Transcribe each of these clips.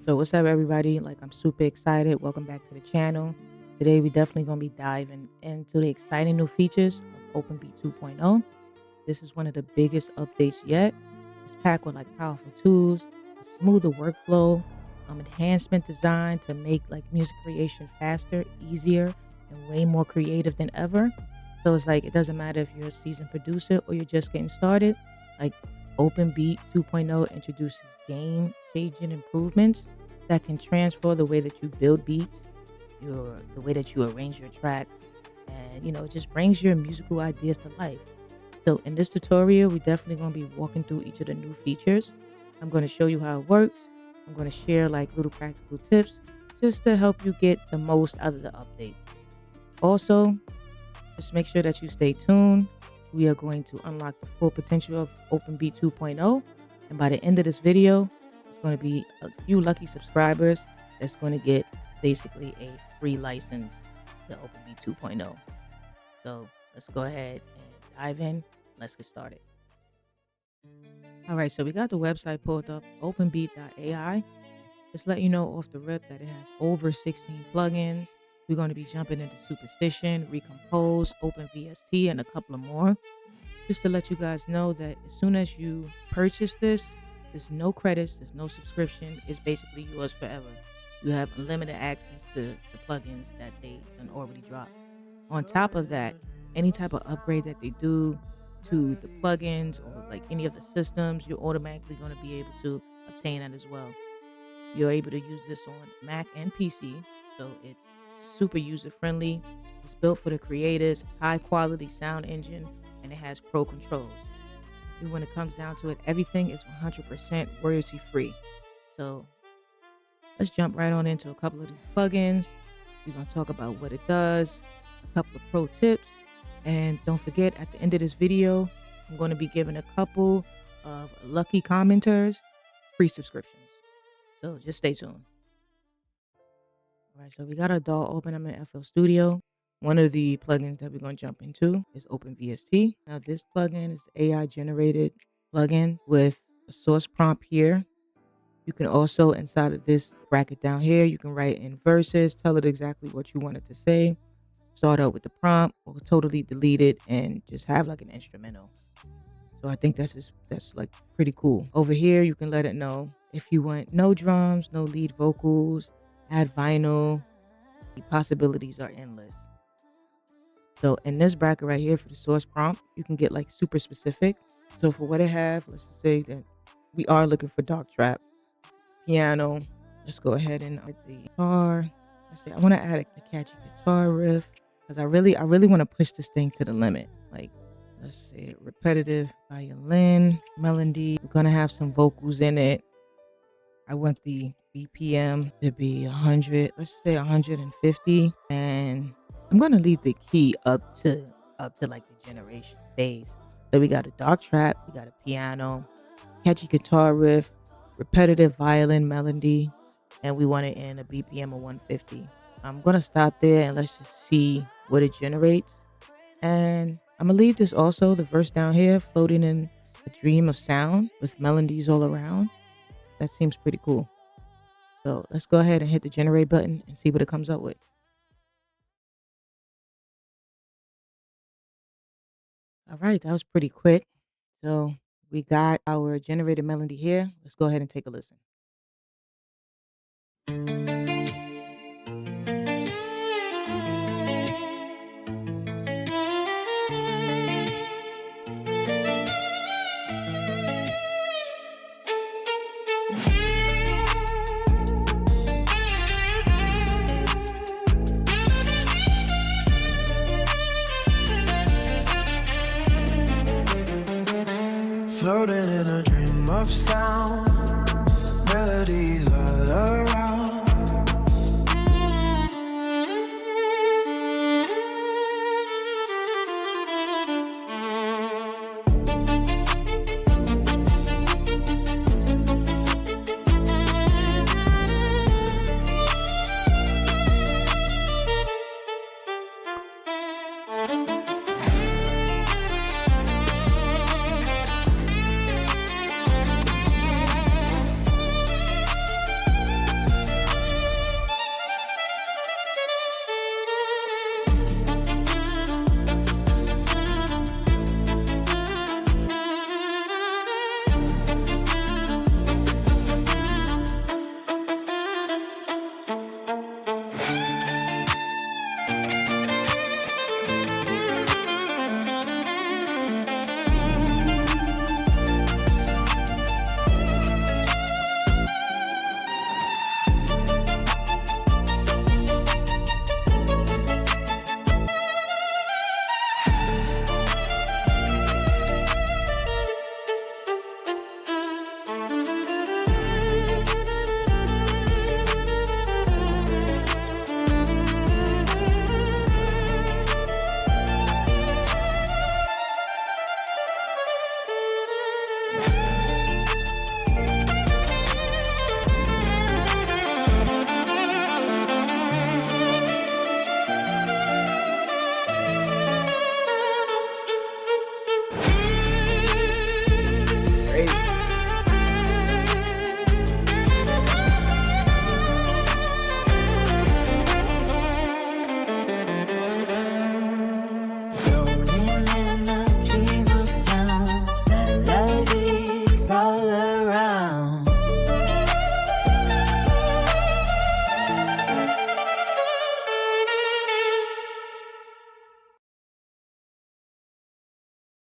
So what's up, everybody? I'm super excited. Welcome back to the channel. Today we definitely going to be diving into the exciting new features of OpenB 2.0. This is one of the biggest updates yet. It's packed with powerful tools, a smoother workflow, enhancement design to make music creation faster, easier, and way more creative than ever. So it's it doesn't matter if you're a seasoned producer or you're just getting started. OpenB 2.0 introduces game-changing improvements that can transform the way that you build beats, the way that you arrange your tracks, and it just brings your musical ideas to life. So in this tutorial, we're definitely going to be walking through each of the new features. I'm going to show you how it works. I'm going to share little practical tips just to help you get the most out of the updates. Also, just make sure that you stay tuned. We are going to unlock the full potential of OpenB 2.0, and by the end of this video, it's going to be a few lucky subscribers that's going to get basically a free license to OpenB 2.0. So let's go ahead and dive in. Let's get started. All right, so we got the website pulled up, openb.ai. Just let you know off the rip that it has over 16 plugins. We're going to be jumping into Superstition, Recompose, OpenVST, and a couple of more. Just to let you guys know that as soon as you purchase this, there's no credits, there's no subscription. It's basically yours forever. You have unlimited access to the plugins that they already dropped. On top of that, any type of upgrade that they do to the plugins or any of the systems, you're automatically going to be able to obtain that as well. You're able to use this on Mac and PC, so it's super user-friendly. It's built for the creators, high-quality sound engine, and it has pro controls. And when it comes down to it, everything is 100% royalty-free. So let's jump right on into a couple of these plugins. We're going to talk about what it does, a couple of pro tips, and don't forget, at the end of this video, I'm going to be giving a couple of lucky commenters free subscriptions. So just stay tuned. All right, so we got our DAW open. I'm in FL Studio. One of the plugins that we're going to jump into is OpenVST. Now, this plugin is the AI-generated plugin with a source prompt here. You can also, inside of this bracket down here, you can write in verses, tell it exactly what you want it to say, start out with the prompt, or totally delete it and just have an instrumental. So I think that's pretty cool. Over here, you can let it know if you want no drums, no lead vocals, add vinyl. The possibilities are endless. So in this bracket right here for the source prompt, you can get super specific. So for what I have, let's just say that we are looking for dark trap, piano. Let's go ahead and add the guitar. Let's say I want to add a catchy guitar riff because I really want to push this thing to the limit. Let's say repetitive violin melody. We're gonna have some vocals in it. I want the BPM to be 100. Let's say 150, and I'm gonna leave the key up to the generation phase. So we got a dark trap, we got a piano, catchy guitar riff, repetitive violin melody, and we want it in a BPM of 150. I'm gonna stop there and let's just see what it generates. And I'm gonna leave this also, the verse down here, floating in a dream of sound with melodies all around. That seems pretty cool. So let's go ahead and hit the generate button and see what it comes up with. All right, that was pretty quick. So we got our generated melody here. Let's go ahead and take a listen. Floating in a dream of sound, melodies all around.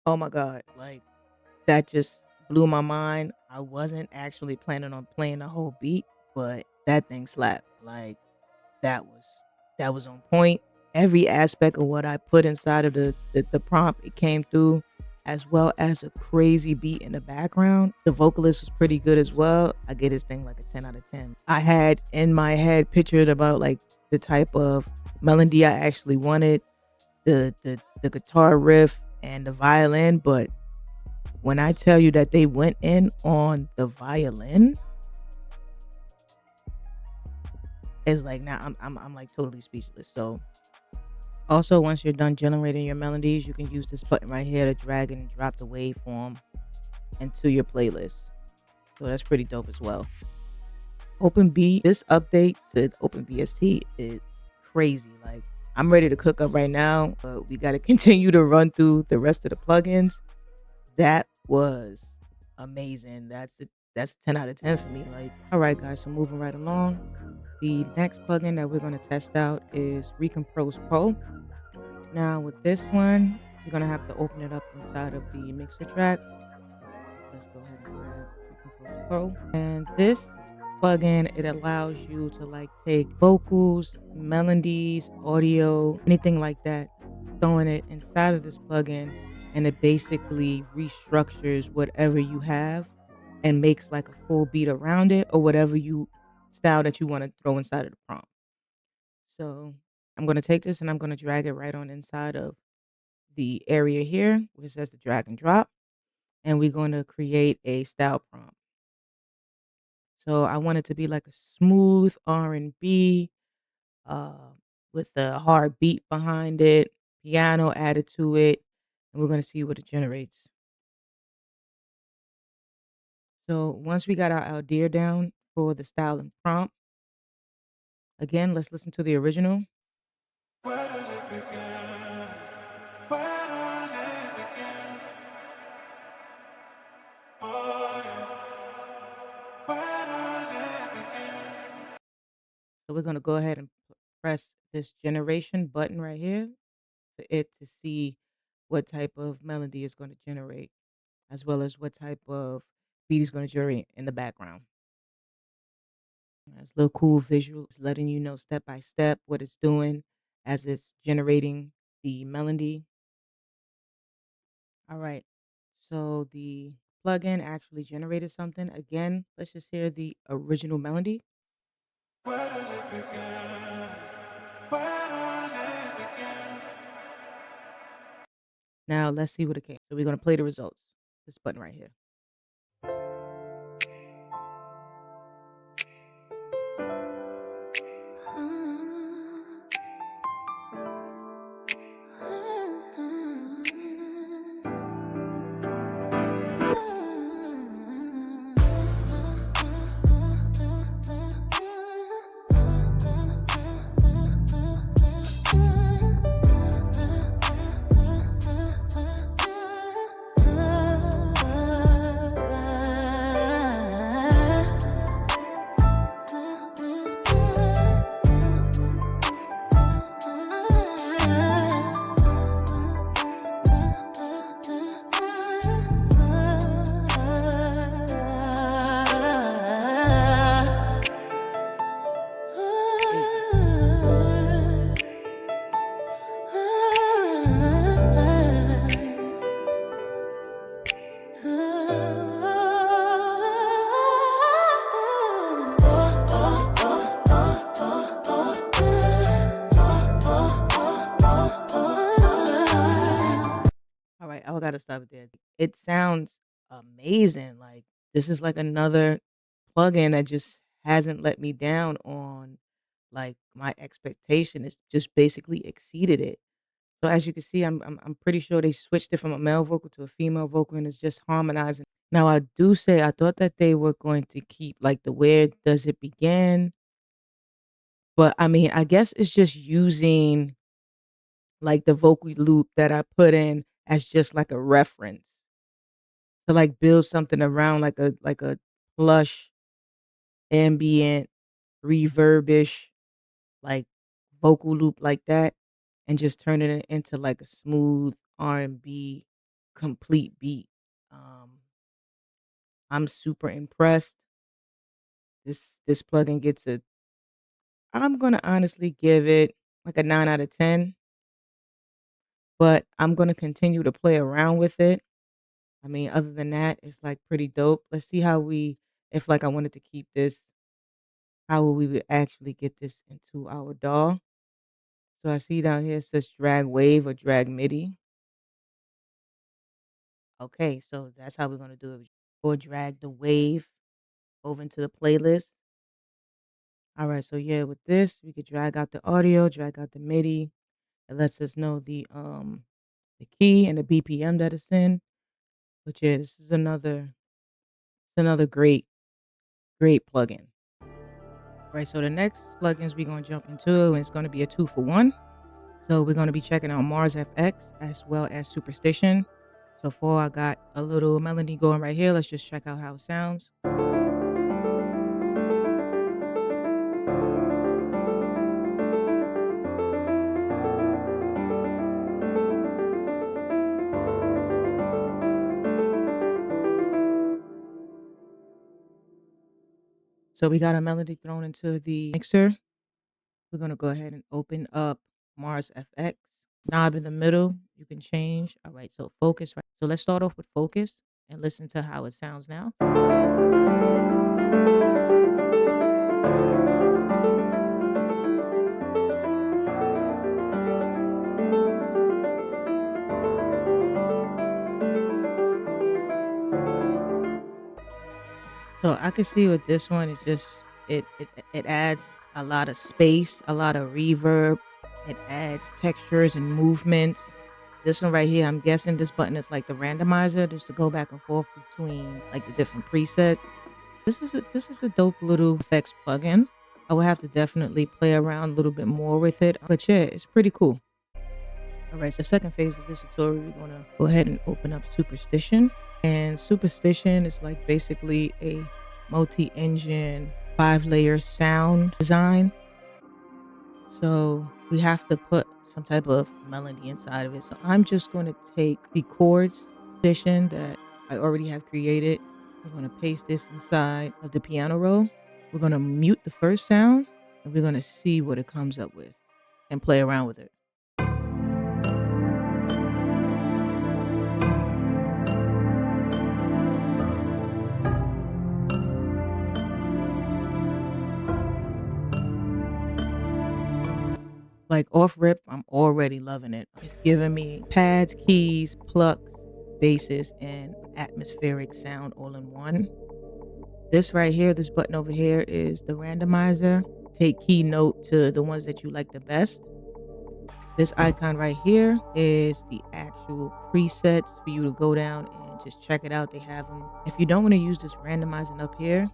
Oh my god, like, that just blew my mind. I wasn't actually planning on playing the whole beat, but that thing slapped. Like, that was that was on point. Every aspect of what I put inside of the prompt, it came through, as well as a crazy beat in the background. The vocalist was pretty good as well. I get this thing like a 10 out of 10. I had in my head pictured about like the type of melody I actually wanted, the guitar riff and the violin, but when I tell you that they went in on the violin, it's like now I'm like totally speechless. So also, once you're done generating your melodies, you can use this button right here to drag and drop the waveform into your playlist. So that's pretty dope as well. OpenB, this update to OpenBST is crazy. Like, I'm ready to cook up right now, but we got to continue to run through the rest of the plugins. That was amazing. That's 10 out of 10 for me. Like, all right, guys, so moving right along. The next plugin that we're going to test out is Recompose Pro. Now with this one, you're gonna have to open it up inside of the mixer track. Let's go ahead and grab Recompose Pro. And this plugin, it allows you to like take vocals, melodies, audio, anything like that, throwing it inside of this plugin, and it basically restructures whatever you have and makes like a full beat around it or whatever you style that you want to throw inside of the prompt. So I'm gonna take this and I'm gonna drag it right on inside of the area here where it says the drag and drop, and we're going to create a style prompt. So I want it to be like a smooth R&B uh, with a hard beat behind it, piano added to it, and we're going to see what it generates. So once we got our idea down for the style and prompt, again, let's listen to the original. Where does it begin? Where does it begin? Oh, yeah. Where does it begin? So we're going to go ahead and press this generation button right here for it to see what type of melody it's going to generate, as well as what type of beat is going to generate in the background. It's a little cool visual. It's letting you know step by step what it's doing as it's generating the melody. All right. So the plugin actually generated something. Again, let's just hear the original melody. Where does it begin? Where does it begin? Now let's see what it came. So we're going to play the results. This button right here. Crazy. All right, I gotta stop it there. It sounds amazing. Like, this is like another plugin that just hasn't let me down on like my expectation. It's just basically exceeded it. So as you can see, I'm pretty sure they switched it from a male vocal to a female vocal, and it's just harmonizing. Now I do say I thought that they were going to keep like the where does it begin, but I mean I guess it's just using like the vocal loop that I put in as just like a reference to like build something around like a plush ambient reverbish like vocal loop like that, and just turning it into like a smooth R&B complete beat. Um, I'm super impressed. This plugin gets a I'm gonna honestly give it like a 9 out of 10, but I'm gonna continue to play around with it. I mean, other than that, it's like pretty dope. Let's see how we if like I wanted to keep this, how would we would actually get this into our DAW. So I see down here it says drag wave or drag MIDI. Okay, so that's how we're gonna do it. Or drag the wave over into the playlist. All right, so yeah, with this, we could drag out the audio, drag out the MIDI. It lets us know the key and the BPM that it's in. But yeah, this is another great plugin. Right, so the next plugins we're gonna jump into, and it's gonna be a 2 for 1. So we're gonna be checking out Mars FX as well as Superstition. So far I got a little melody going right here. Let's just check out how it sounds. So we got a melody thrown into the mixer. We're gonna go ahead and open up Mars FX. Knob in the middle, you can change. All right, so focus, right? So let's start off with focus and listen to how it sounds now. So I can see with this one, it's just it adds a lot of space, a lot of reverb. It adds textures and movements. This one right here, I'm guessing this button is like the randomizer, just to go back and forth between like the different presets. This is a dope little effects plugin. I will have to definitely play around a little bit more with it, but yeah, it's pretty cool. All right, so second phase of this tutorial, we're gonna go ahead and open up Superstition. And Superstition is like basically a multi-engine 5-layer sound design. So we have to put some type of melody inside of it. So I'm just going to take the chords position that I already have created. We're going to paste this inside of the piano roll. We're going to mute the first sound and we're going to see what it comes up with and play around with it. Like off rip, I'm already loving it. It's giving me pads, keys, plucks, basses, and atmospheric sound all in one. This right here, this button over here is the randomizer. Take key note to the ones that you like the best. This icon right here is the actual presets for you to go down and just check it out. They have them. If you don't want to use this randomizing up here,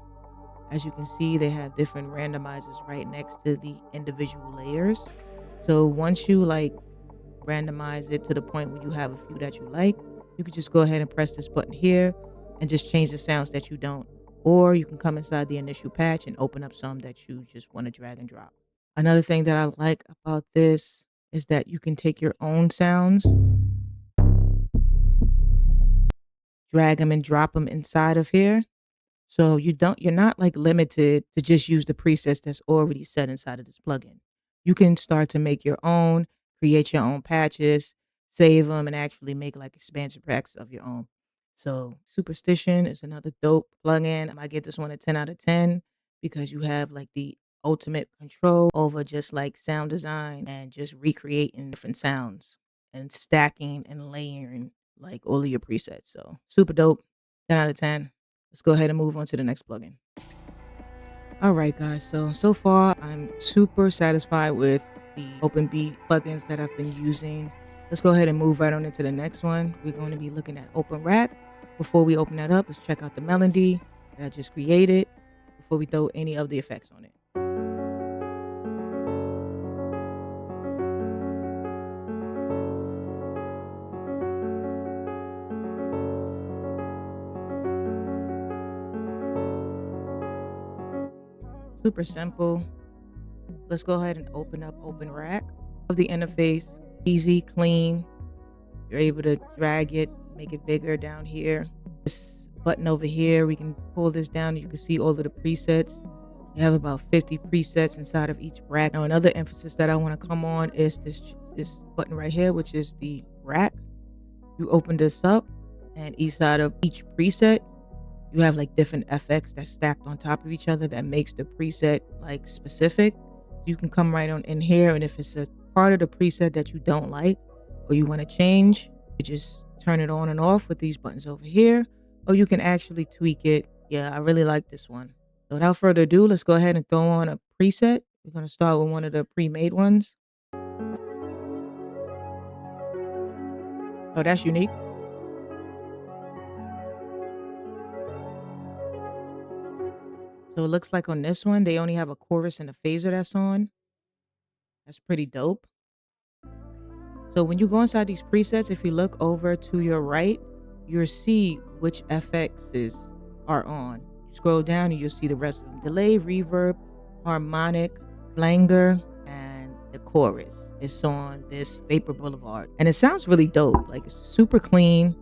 as you can see, they have different randomizers right next to the individual layers. So once you like randomize it to the point where you have a few that you like, you could just go ahead and press this button here and just change the sounds that you don't. Or you can come inside the initial patch and open up some that you just want to drag and drop. Another thing that I like about this is that you can take your own sounds, drag them and drop them inside of here. So you're not like limited to just use the presets that's already set inside of this plugin. You can start to make your own, create your own patches, save them, and actually make like expansion packs of your own. So Superstition is another dope plugin. I get this one a 10 out of 10 because you have like the ultimate control over just like sound design and just recreating different sounds and stacking and layering like all of your presets. So super dope, 10 out of 10. Let's go ahead and move on to the next plugin. All right, guys. So far, I'm super satisfied with the OpenB plugins that I've been using. Let's go ahead and move right on into the next one. We're going to be looking at OpenRack. Before we open that up, let's check out the melody that I just created before we throw any of the effects on it. Super simple. Let's go ahead and open up OpenRack. Of the interface, easy, clean. You're able to drag it make it bigger down here. This button over here, we can pull this down. You can see all of the presets. You have about 50 presets inside of each rack. Now, another emphasis that I want to come on is this button right here, which is the rack. You open this up, and each side of each preset, you have like different FX that's stacked on top of each other that makes the preset like specific. You can come right on in here, and if it's a part of the preset that you don't like or you want to change, you just turn it on and off with these buttons over here, or you can actually tweak it. Yeah, I really like this one. So without further ado, let's go ahead and throw on a preset. We're going to start with one of the pre-made ones. Oh, that's unique. So it looks like on this one, they only have a chorus and a phaser that's on. That's pretty dope. So when you go inside these presets, if you look over to your right, you'll see which FXs are on. You scroll down and you'll see the rest of them. Delay, reverb, harmonic, flanger, and the chorus. It's on this Vapor Boulevard. And it sounds really dope. Like, it's super clean.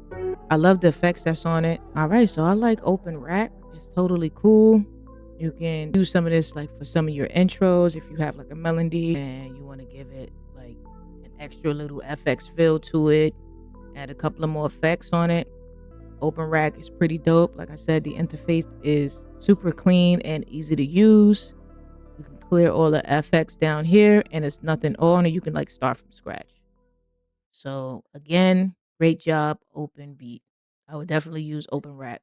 I love the effects that's on it. All right, so I like Open Rack. It's totally cool. You can use some of this like for some of your intros if you have like a melody and you want to give it like an extra little FX feel to it. Add a couple of more effects on it. Open Rack is pretty dope. Like I said, the interface is super clean and easy to use. You can clear all the FX down here and it's nothing on, and you can like start from scratch. So again, great job, OpenB. I would definitely use Open Rack.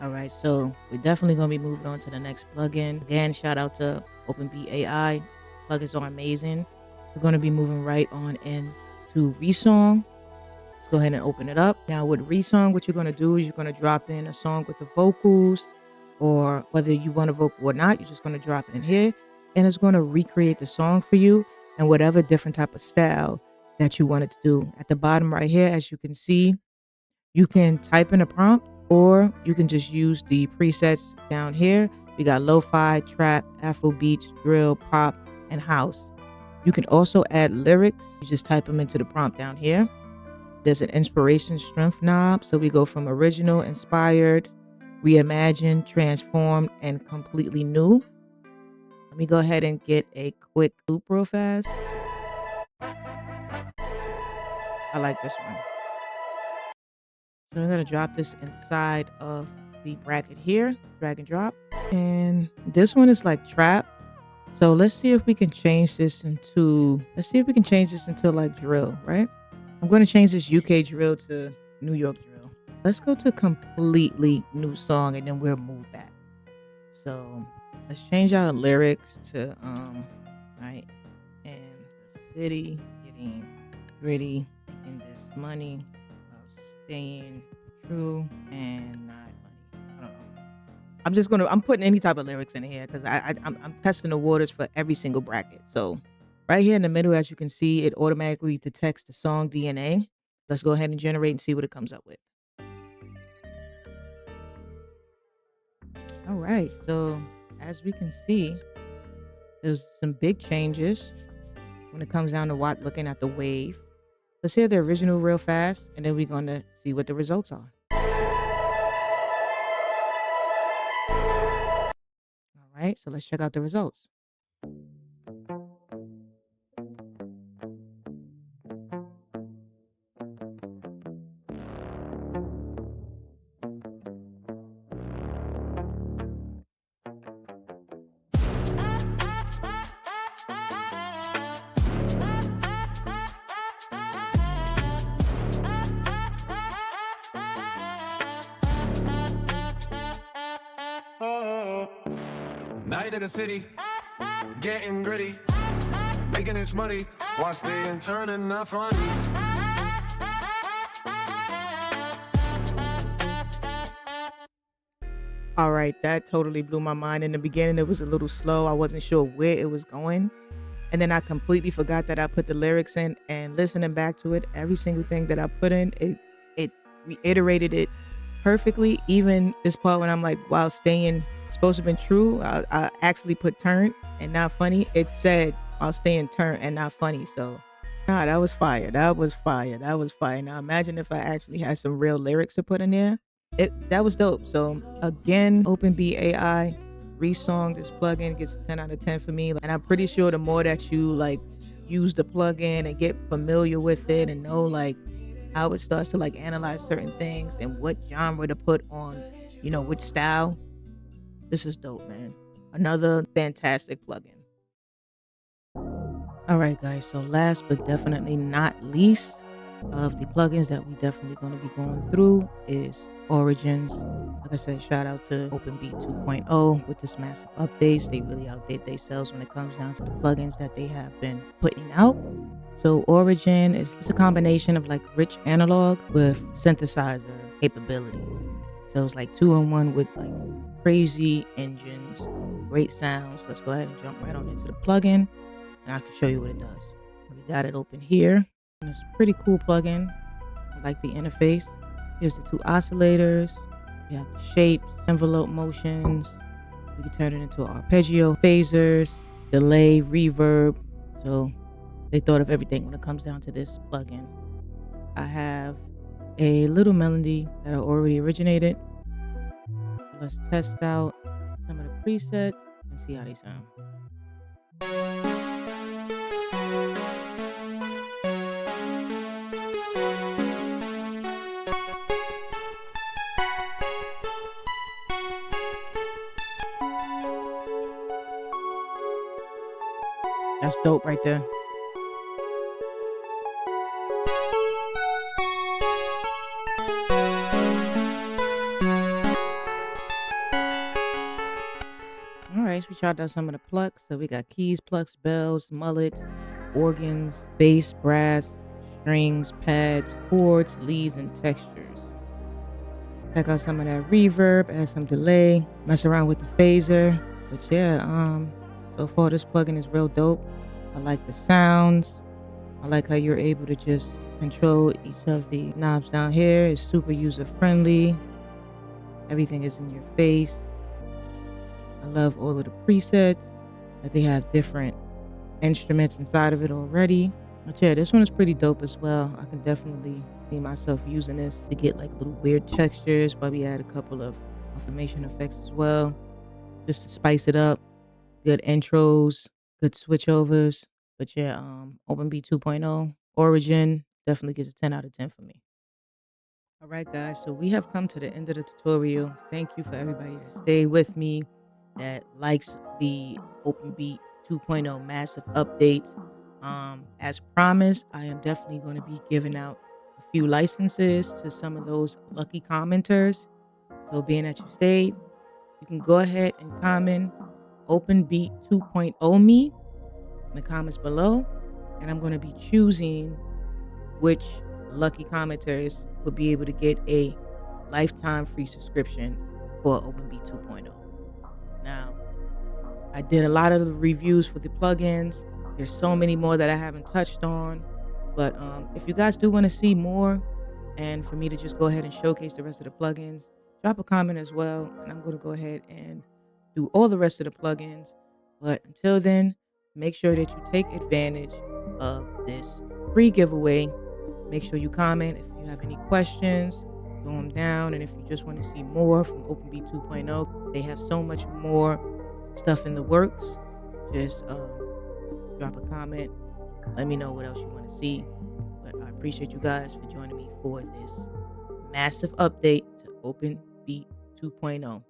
All right, so we're definitely going to be moving on to the next plugin. Again, shout out to OpenB AI. Plugins are amazing. We're going to be moving right on into Resong. Let's go ahead and open it up. Now with Resong, what you're going to do is you're going to drop in a song with the vocals, or whether you want a vocal or not, you're just going to drop it in here, and it's going to recreate the song for you and whatever different type of style that you want it to do. At the bottom right here, as you can see, you can type in a prompt, or you can just use the presets down here. We got lo-fi, trap, Afro beats, drill, pop, and house. You can also add lyrics. You just type them into the prompt down here. There's an inspiration strength knob. So we go from original, inspired, reimagined, transformed, and completely new. Let me go ahead and get a quick loop real fast. I like this one. So I'm going to drop this inside of the bracket here, drag and drop. And this one is like trap. So let's see if we can change this into, like drill, right? I'm going to change this UK drill to New York drill. Let's go to completely new song and then we'll move back. So let's change our lyrics to, right? And the city getting gritty, making this money, staying true and not money. I don't know. I'm putting any type of lyrics in here because I'm testing the waters for every single bracket. So right here in the middle, as you can see, it automatically detects the song DNA. Let's go ahead and generate and see what it comes up with. All right, so as we can see, there's some big changes when it comes down to looking at the wave. Let's hear the original real fast, and then we're going to see what the results are. All right, so let's check out the results. Night in the city, getting gritty, making this money while staying turning not funny. All right, that totally blew my mind. In the beginning, it was a little slow. I wasn't sure where it was going. And then I completely forgot that I put the lyrics in, and listening back to it, every single thing that I put in, it reiterated it perfectly. Even this part when I'm like, while staying supposed to have been true, I actually put turn and not funny. It said while staying turn and not funny. So Nah, that was fire. That was fire. That was fire. Now imagine if I actually had some real lyrics to put in there. That was dope. So again, OpenB AI resong this plugin gets a 10 out of 10 for me. And I'm pretty sure the more that you like use the plugin and get familiar with it and know like how it starts to like analyze certain things and what genre to put on, which style. This is dope, man. Another fantastic plugin. All right, guys. So last but definitely not least of the plugins that we definitely going to be going through is Origins. Like I said, shout out to OpenB 2.0 with this massive updates. They really outdate themselves when it comes down to the plugins that they have been putting out. So Origin it's a combination of like rich analog with synthesizer capabilities. So it's like 2-in-1 with like crazy engines, great sounds. Let's go ahead and jump right on into the plugin and I can show you what it does. We got it open here. And it's a pretty cool plugin. I like the interface. Here's the two oscillators. You have the shapes, envelope motions. We can turn it into arpeggio, phasers, delay, reverb. So they thought of everything when it comes down to this plugin. I have a little melody that I already originated. So let's test out some of the presets and see how they sound. That's dope right there. All right, so we tried out some of the plucks. So we got keys, plucks, bells, mullets, organs, bass, brass, strings, pads, chords, leads, and textures. Check out some of that reverb, add some delay, mess around with the phaser. But yeah, so far this plugin is real dope. I like the sounds. I like how you're able to just control each of the knobs down here. It's super user friendly. Everything is in your face. I love all of the presets that they have different instruments inside of it already. But yeah, this one is pretty dope as well. I can definitely see myself using this to get like little weird textures. Probably add a couple of affirmation effects as well, just to spice it up. Good intros, good switchovers. But yeah, OpenB 2.0 Origin definitely gets a 10 out of 10 for me. All right, guys. So we have come to the end of the tutorial. Thank you for everybody that stayed with me, that likes the OpenB 2.0 massive updates. As promised, I am definitely going to be giving out a few licenses to some of those lucky commenters. So being that you stayed, you can go ahead and comment OpenB 2.0 me in the comments below, and I'm going to be choosing which lucky commenters will be able to get a lifetime free subscription for OpenB 2.0. Now, I did a lot of the reviews for the plugins. There's so many more that I haven't touched on, but if you guys do want to see more and for me to just go ahead and showcase the rest of the plugins, drop a comment as well, and I'm going to go ahead and do all the rest of the plugins. But until then, make sure that you take advantage of this free giveaway. Make sure you comment if you have any questions, throw them down. And if you just want to see more from OpenB 2.0, they have so much more stuff in the works. Just drop a comment. Let me know what else you want to see. But I appreciate you guys for joining me for this massive update to OpenB 2.0.